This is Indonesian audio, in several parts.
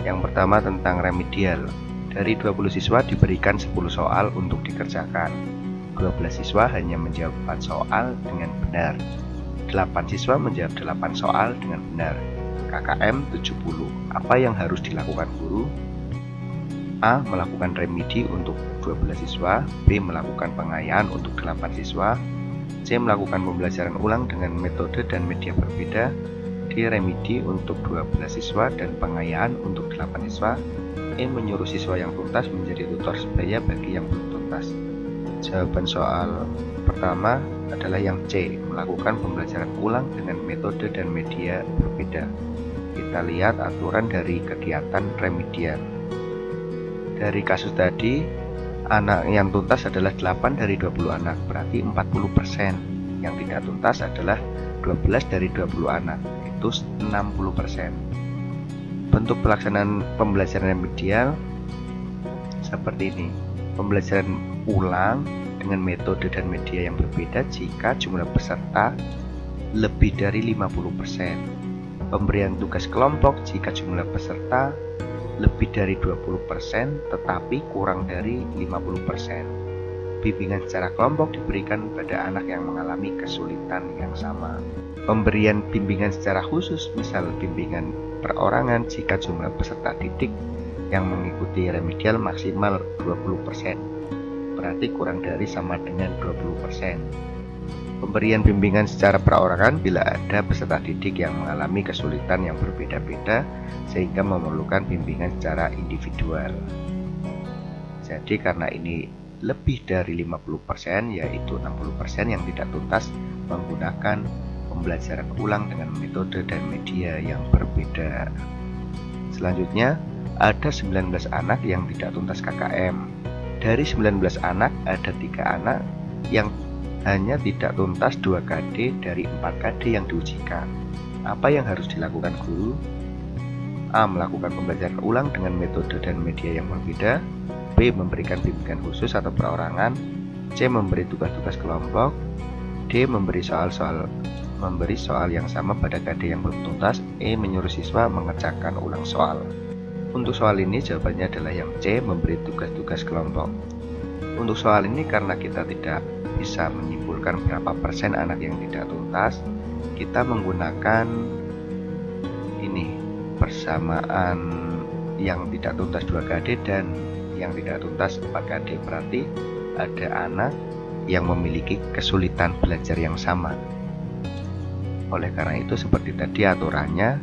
Yang pertama tentang remedial. Dari 20 siswa diberikan 10 soal untuk dikerjakan. 12 siswa hanya menjawab 4 soal dengan benar. 8 siswa menjawab 8 soal dengan benar. KKM 70. Apa yang harus dilakukan guru? A. Melakukan remedi untuk 12 siswa. B. Melakukan pengayaan untuk 8 siswa. C. Melakukan pembelajaran ulang dengan metode dan media berbeda. D. Remedi untuk 12 siswa dan pengayaan untuk 8 siswa. E. Menyuruh siswa yang tuntas menjadi tutor sebaya bagi yang belum tuntas. Jawaban soal pertama adalah yang C. Melakukan pembelajaran ulang dengan metode dan media berbeda. Kita lihat aturan dari kegiatan remedial. Dari kasus tadi, anak yang tuntas adalah 8 dari 20 anak, berarti 40%. Yang tidak tuntas adalah 12 dari 20 anak, itu 60%. Bentuk pelaksanaan pembelajaran remedial seperti ini. Pembelajaran ulang dengan metode dan media yang berbeda jika jumlah peserta lebih dari 50%. Pemberian tugas kelompok jika jumlah peserta lebih dari 20% tetapi kurang dari 50%. Bimbingan secara kelompok diberikan pada anak yang mengalami kesulitan yang sama. Pemberian bimbingan secara khusus, misal bimbingan perorangan jika jumlah peserta didik yang mengikuti remedial maksimal 20%, berarti kurang dari sama dengan 20%. Pemberian bimbingan secara perorangan bila ada peserta didik yang mengalami kesulitan yang berbeda-beda sehingga memerlukan bimbingan secara individual. Jadi karena ini lebih dari 50%, yaitu 60% yang tidak tuntas menggunakan pembelajaran ulang dengan metode dan media yang berbeda. Selanjutnya, ada 19 anak yang tidak tuntas KKM. Dari 19 anak, ada 3 anak yang hanya tidak tuntas 2 KD dari 4 KD yang diujikan. Apa yang harus dilakukan guru? A. Melakukan pembelajaran ulang dengan metode dan media yang berbeda. B. Memberikan bimbingan khusus atau perorangan. C. Memberi tugas-tugas kelompok. D. Memberi soal yang sama pada KD yang belum tuntas. E. Menyuruh siswa mengerjakan ulang soal. Untuk soal ini jawabannya adalah yang C. Memberi tugas-tugas kelompok. Untuk soal ini karena kita tidak bisa menyimpulkan berapa persen anak yang tidak tuntas, kita menggunakan ini persamaan yang tidak tuntas 2 KD dan yang tidak tuntas 4 KD. Berarti ada anak yang memiliki kesulitan belajar yang sama. Oleh karena itu seperti tadi aturannya,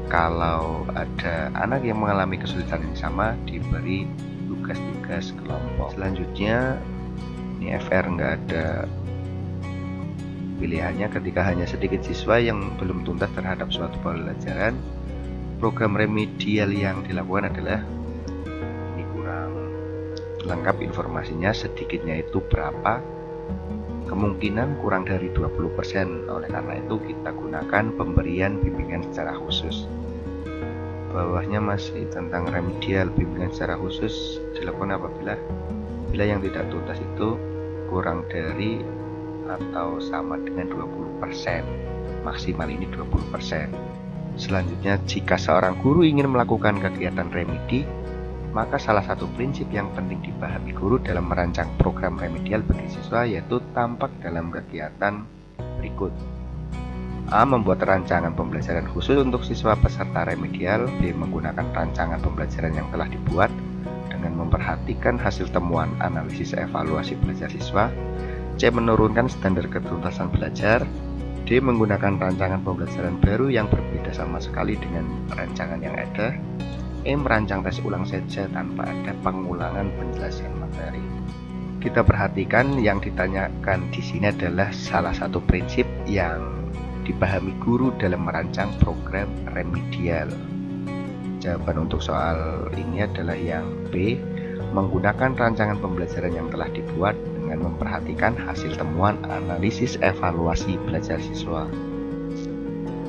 kalau ada anak yang mengalami kesulitan yang sama diberi tugas-tugas kelompok. Selanjutnya ini FR nggak ada pilihannya ketika hanya sedikit siswa yang belum tuntas terhadap suatu pembelajaran. Program remedial yang dilakukan adalah ini kurang lengkap informasinya, sedikitnya itu berapa, kemungkinan kurang dari 20%. Oleh karena itu kita gunakan pemberian bimbingan secara khusus. Bawahnya masih tentang remedial. Bimbingan secara khusus dilakukan apabila yang tidak tuntas itu kurang dari atau sama dengan 20%, maksimal ini 20%. Selanjutnya, jika seorang guru ingin melakukan kegiatan remedi, maka salah satu prinsip yang penting dipahami guru dalam merancang program remedial bagi siswa yaitu tampak dalam kegiatan berikut. A. Membuat rancangan pembelajaran khusus untuk siswa peserta remedial. B. Menggunakan rancangan pembelajaran yang telah dibuat dengan memperhatikan hasil temuan analisis evaluasi belajar siswa. C. Menurunkan standar ketuntasan belajar. D. Menggunakan rancangan pembelajaran baru yang berbeda sama sekali dengan rancangan yang ada. E. Merancang tes ulang saja tanpa ada pengulangan penjelasan materi. Kita perhatikan yang ditanyakan di sini adalah salah satu prinsip yang dipahami guru dalam merancang program remedial. Jawaban untuk soal ini adalah yang B. Menggunakan rancangan pembelajaran yang telah dibuat dengan memperhatikan hasil temuan analisis evaluasi belajar siswa.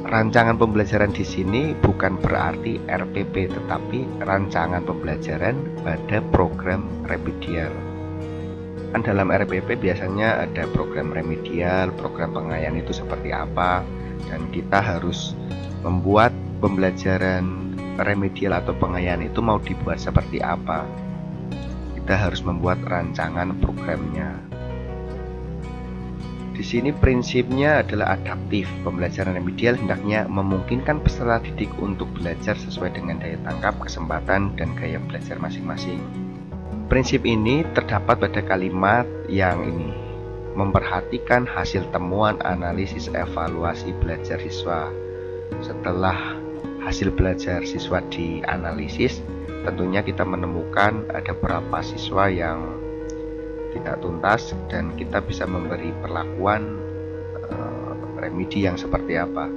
Rancangan pembelajaran di sini bukan berarti RPP, tetapi rancangan pembelajaran pada program remedial. Kan dalam RPP biasanya ada program remedial, program pengayaan itu seperti apa, dan kita harus membuat pembelajaran remedial atau pengayaan itu mau dibuat seperti apa. Kita harus membuat rancangan programnya. Di sini prinsipnya adalah adaptif. Pembelajaran remedial hendaknya memungkinkan peserta didik untuk belajar sesuai dengan daya tangkap, kesempatan, dan gaya belajar masing-masing. Prinsip ini terdapat pada kalimat yang ini: memperhatikan hasil temuan analisis evaluasi belajar siswa. Setelah hasil belajar siswa dianalisis, tentunya kita menemukan ada beberapa siswa yang tidak tuntas dan kita bisa memberi perlakuan remedi yang seperti apa.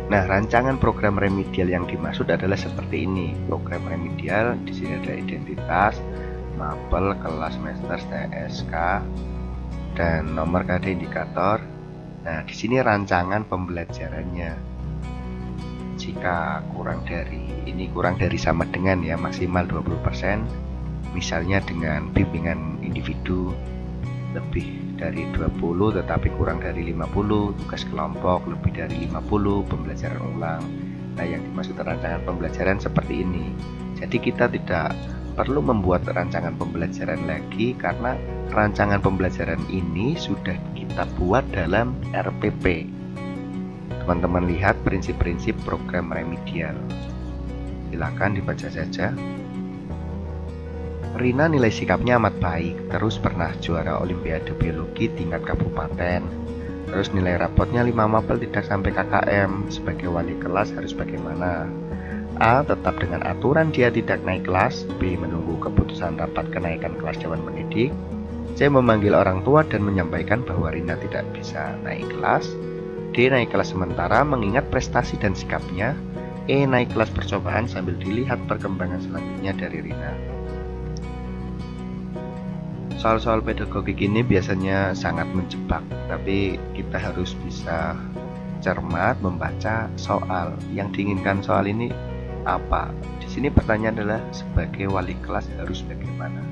Nah, rancangan program remedial yang dimaksud adalah seperti ini. Program remedial di sini ada identitas, mapel, kelas, semester, TSK, dan nomor KD indikator. Nah, di sini rancangan pembelajarannya. Jika kurang dari sama dengan ya, maksimal 20%. Misalnya dengan bimbingan individu lebih dari 20 tetapi kurang dari 50, tugas kelompok lebih dari 50, pembelajaran ulang. Nah, yang dimaksud rancangan pembelajaran seperti ini. Jadi kita tidak perlu membuat rancangan pembelajaran lagi karena rancangan pembelajaran ini sudah kita buat dalam RPP. Teman-teman lihat prinsip-prinsip program remedial. Silakan dibaca saja. Rina nilai sikapnya amat baik, terus pernah juara olimpiade biologi tingkat kabupaten. Terus nilai rapotnya 5 mapel tidak sampai KKM. Sebagai wali kelas harus bagaimana? A. Tetap dengan aturan dia tidak naik kelas. B. Menunggu keputusan rapat kenaikan kelas Dewan Pendidik. C. Memanggil orang tua dan menyampaikan bahwa Rina tidak bisa naik kelas. D. Naik kelas sementara mengingat prestasi dan sikapnya. E. Naik kelas percobaan sambil dilihat perkembangan selanjutnya dari Rina. Soal-soal pedagogik ini biasanya sangat menjebak, tapi kita harus bisa cermat membaca soal. Yang diinginkan soal ini apa? Di sini pertanyaan adalah sebagai wali kelas harus bagaimana?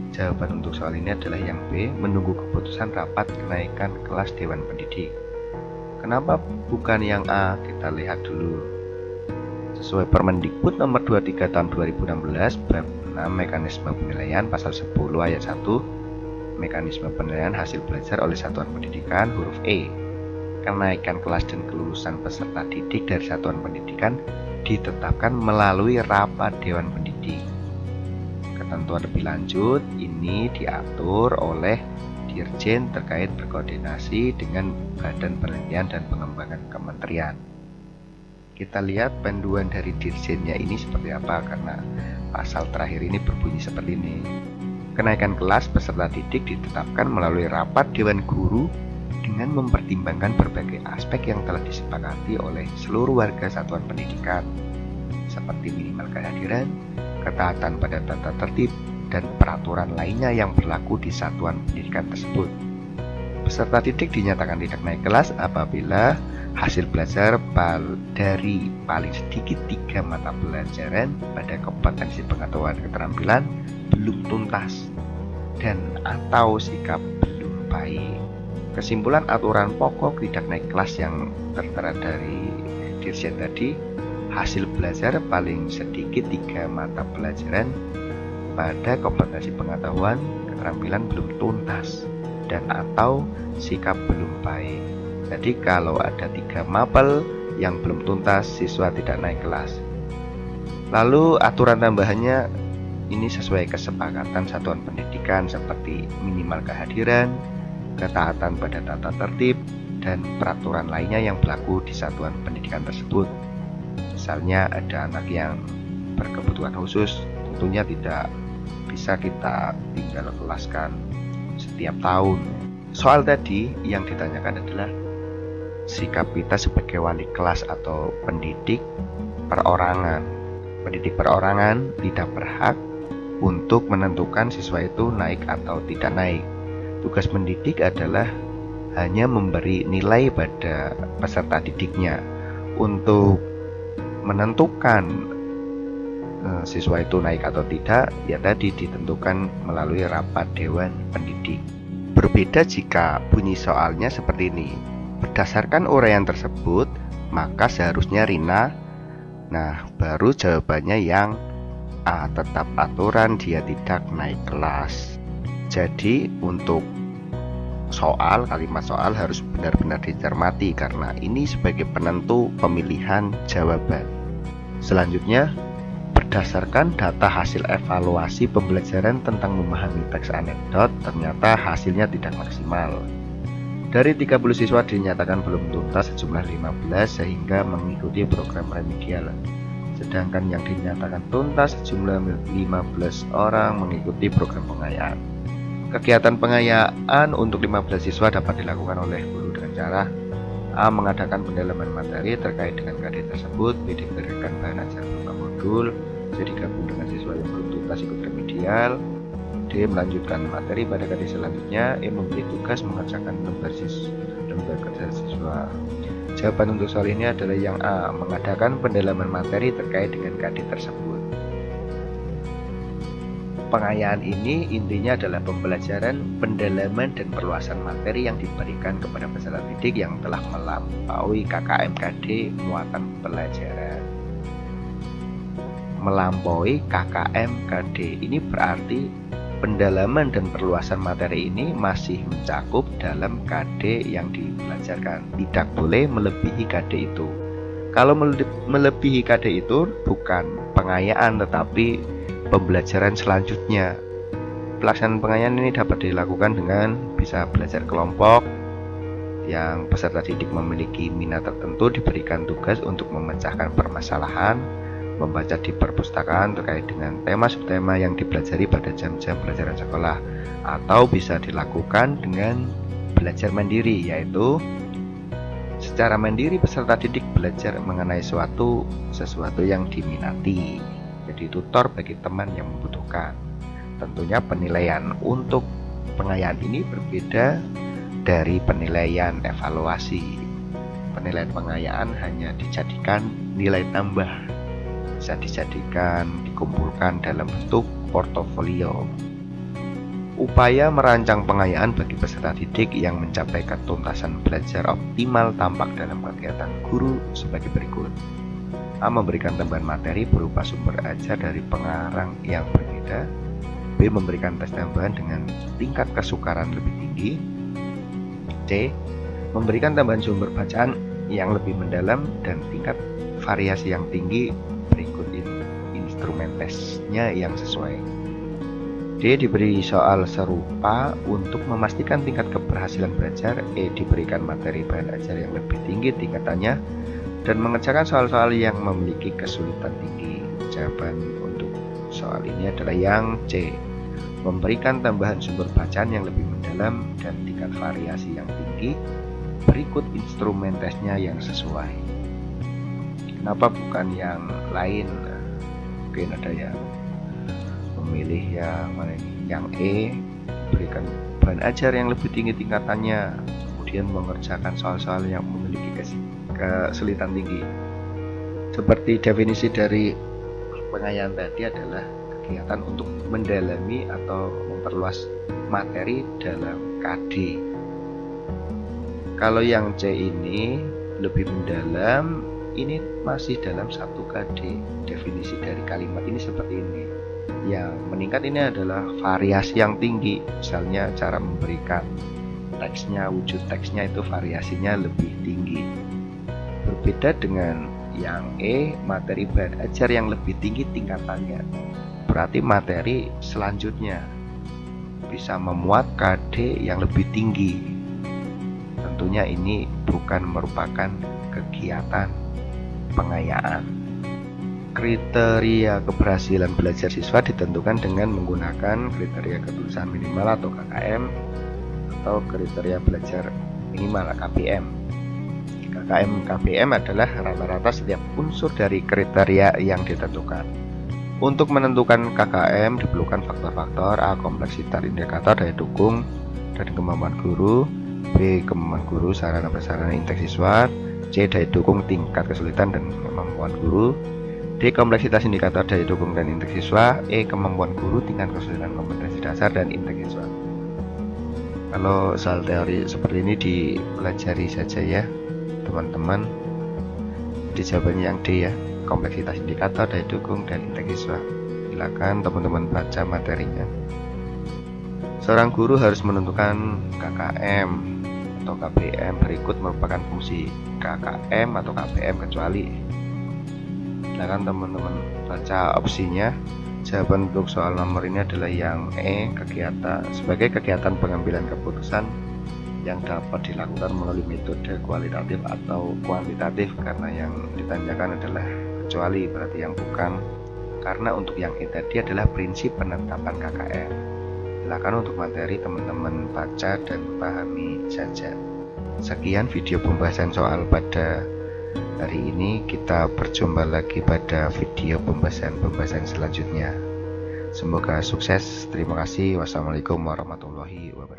Jawaban untuk soal ini adalah yang B, menunggu keputusan rapat kenaikan kelas Dewan Pendidik. Kenapa bukan yang A? Kita lihat dulu. Sesuai Permendikbud nomor 23 tahun 2016 bab 6 mekanisme penilaian pasal 10 ayat 1, mekanisme penilaian hasil belajar oleh satuan pendidikan, huruf E. Kenaikan kelas dan kelulusan peserta didik dari satuan pendidikan ditetapkan melalui rapat Dewan Pendidik. Ketentuan lebih lanjut ini diatur oleh Dirjen terkait berkoordinasi dengan Badan Penelitian dan Pengembangan Kementerian. Kita lihat panduan dari dirjennya ini seperti apa, karena pasal terakhir ini berbunyi seperti ini. Kenaikan kelas peserta didik ditetapkan melalui rapat Dewan Guru dengan mempertimbangkan berbagai aspek yang telah disepakati oleh seluruh warga satuan pendidikan, seperti minimal kehadiran, ketaatan pada tata tertib, dan peraturan lainnya yang berlaku di satuan pendidikan tersebut. Peserta didik dinyatakan tidak naik kelas apabila hasil belajar dari paling sedikit 3 mata pelajaran pada kompetensi pengetahuan keterampilan belum tuntas dan atau sikap belum baik. Kesimpulan aturan pokok tidak naik kelas yang tertera dari Dirjen tadi, hasil belajar paling sedikit 3 mata pelajaran pada kompetensi pengetahuan keterampilan belum tuntas dan atau sikap belum baik. Jadi kalau ada 3 mapel yang belum tuntas, siswa tidak naik kelas. Lalu aturan tambahannya ini sesuai kesepakatan satuan pendidikan seperti minimal kehadiran, ketaatan pada tata tertib, dan peraturan lainnya yang berlaku di satuan pendidikan tersebut. Misalnya ada anak yang berkebutuhan khusus, tentunya tidak bisa kita tinggal kelaskan setiap tahun. Soal tadi yang ditanyakan adalah sikap kita sebagai wali kelas atau pendidik perorangan. Pendidik perorangan tidak berhak untuk menentukan siswa itu naik atau tidak naik. Tugas pendidik adalah hanya memberi nilai pada peserta didiknya. Untuk menentukan siswa itu naik atau tidak, ya tadi ditentukan melalui rapat Dewan Pendidik. Berbeda jika bunyi soalnya seperti ini. Berdasarkan uraian tersebut, maka seharusnya Rina Nah, baru jawabannya yang A, tetap aturan, dia tidak naik kelas. Jadi untuk kalimat soal harus benar-benar dicermati karena ini sebagai penentu pemilihan jawaban. Selanjutnya, berdasarkan data hasil evaluasi pembelajaran tentang memahami teks anekdot, ternyata hasilnya tidak maksimal. Dari 30 siswa dinyatakan belum tuntas sejumlah 15 sehingga mengikuti program remedial. Sedangkan yang dinyatakan tuntas sejumlah 15 orang mengikuti program pengayaan. Kegiatan pengayaan untuk 15 siswa dapat dilakukan oleh guru dengan cara A. Mengadakan pendalaman materi terkait dengan KD tersebut, B. Diberikan bahan ajar berupa modul, C. Digabung dengan siswa yang belum tuntas ikut remedial, D. Melanjutkan materi pada KD selanjutnya, E. Memberi tugas mengerjakan lembar kerja siswa. Jawaban untuk soal ini adalah yang A. Mengadakan pendalaman materi terkait dengan KD tersebut. Pengayaan ini intinya adalah pembelajaran, pendalaman, dan perluasan materi yang diberikan kepada peserta didik yang telah melampaui KKM-KD muatan pelajaran. Melampaui KKM-KD ini berarti pendalaman dan perluasan materi ini masih mencakup dalam KD yang dipelajarkan, tidak boleh melebihi KD itu. Kalau melebihi KD itu bukan pengayaan tetapi pembelajaran selanjutnya. Pelaksanaan pengayaan ini dapat dilakukan dengan bisa belajar kelompok yang peserta didik memiliki minat tertentu, diberikan tugas untuk memecahkan permasalahan, membaca di perpustakaan terkait dengan tema subtema yang dipelajari pada jam-jam pelajaran sekolah, atau bisa dilakukan dengan belajar mandiri, yaitu secara mandiri peserta didik belajar mengenai sesuatu yang diminati. Jadi tutor bagi teman yang membutuhkan. Tentunya penilaian untuk pengayaan ini berbeda dari penilaian evaluasi. Penilaian pengayaan hanya dijadikan nilai tambah, bisa dikumpulkan dalam bentuk portofolio. Upaya merancang pengayaan bagi peserta didik yang mencapai ketuntasan belajar optimal tampak dalam kegiatan guru sebagai berikut. A. Memberikan tambahan materi berupa sumber ajar dari pengarang yang berbeda. B. Memberikan tes tambahan dengan tingkat kesukaran lebih tinggi. C. Memberikan tambahan sumber bacaan yang lebih mendalam dan tingkat variasi yang tinggi. Berikut instrumen tesnya yang sesuai. D. Diberi soal serupa untuk memastikan tingkat keberhasilan belajar. E. Diberikan materi bahan ajar yang lebih tinggi tingkatannya dan mengerjakan soal-soal yang memiliki kesulitan tinggi. Jawaban untuk soal ini adalah yang C. Memberikan tambahan sumber bacaan yang lebih mendalam dan tingkat variasi yang tinggi. Berikut instrumen tesnya yang sesuai. Kenapa bukan yang lain? Mungkin ada yang memilih yang mana ini? Yang E. Berikan bahan ajar yang lebih tinggi tingkatannya, kemudian mengerjakan soal-soal yang memiliki kesulitan tinggi. Seperti definisi dari pengayaan tadi adalah kegiatan untuk mendalami atau memperluas materi dalam KD. Kalau yang C ini lebih mendalam, ini masih dalam satu KD. Definisi dari kalimat ini seperti ini. Yang meningkat ini adalah variasi yang tinggi, misalnya cara memberikan teksnya, wujud teksnya itu variasinya lebih tinggi. Berbeda dengan yang E, materi bahan ajar yang lebih tinggi tingkatannya. Berarti materi selanjutnya bisa memuat KD yang lebih tinggi. Tentunya ini bukan merupakan kegiatan pengayaan. Kriteria keberhasilan belajar siswa ditentukan dengan menggunakan kriteria ketulusan minimal atau KKM atau kriteria belajar minimal KPM. KPM adalah rata-rata setiap unsur dari kriteria yang ditentukan. Untuk menentukan KKM diperlukan faktor-faktor A. Kompleksitas indikator daya dukung dan kemampuan guru, B. Kemampuan guru sarana prasarana interaksi siswa, C. Daya dukung tingkat kesulitan dan kemampuan guru, D. Kompleksitas indikator daya dukung dan interaksi siswa, E. Kemampuan guru tingkat kesulitan kompetensi dasar dan interaksi siswa. Kalau soal teori seperti ini dipelajari saja ya teman-teman. Di jawabannya yang D ya. kompleksitas indikator, daya dukung, dan interaksi siswa. Silakan teman-teman baca materinya. Seorang guru harus menentukan KKM atau KBM berikut merupakan fungsi KKM atau KBM kecuali. Silakan teman-teman baca opsinya. Jawaban untuk soal nomor ini adalah yang E, sebagai kegiatan pengambilan keputusan yang dapat dilakukan melalui metode kualitatif atau kuantitatif, karena yang ditanyakan adalah kecuali, berarti yang bukan, karena untuk yang E tadi adalah prinsip penetapan KKM. Silakan untuk materi teman-teman baca dan pahami saja. Sekian video pembahasan soal pada hari ini. Kita berjumpa lagi pada video pembahasan selanjutnya. Semoga sukses. Terima kasih. Wassalamualaikum warahmatullahi wabarakatuh.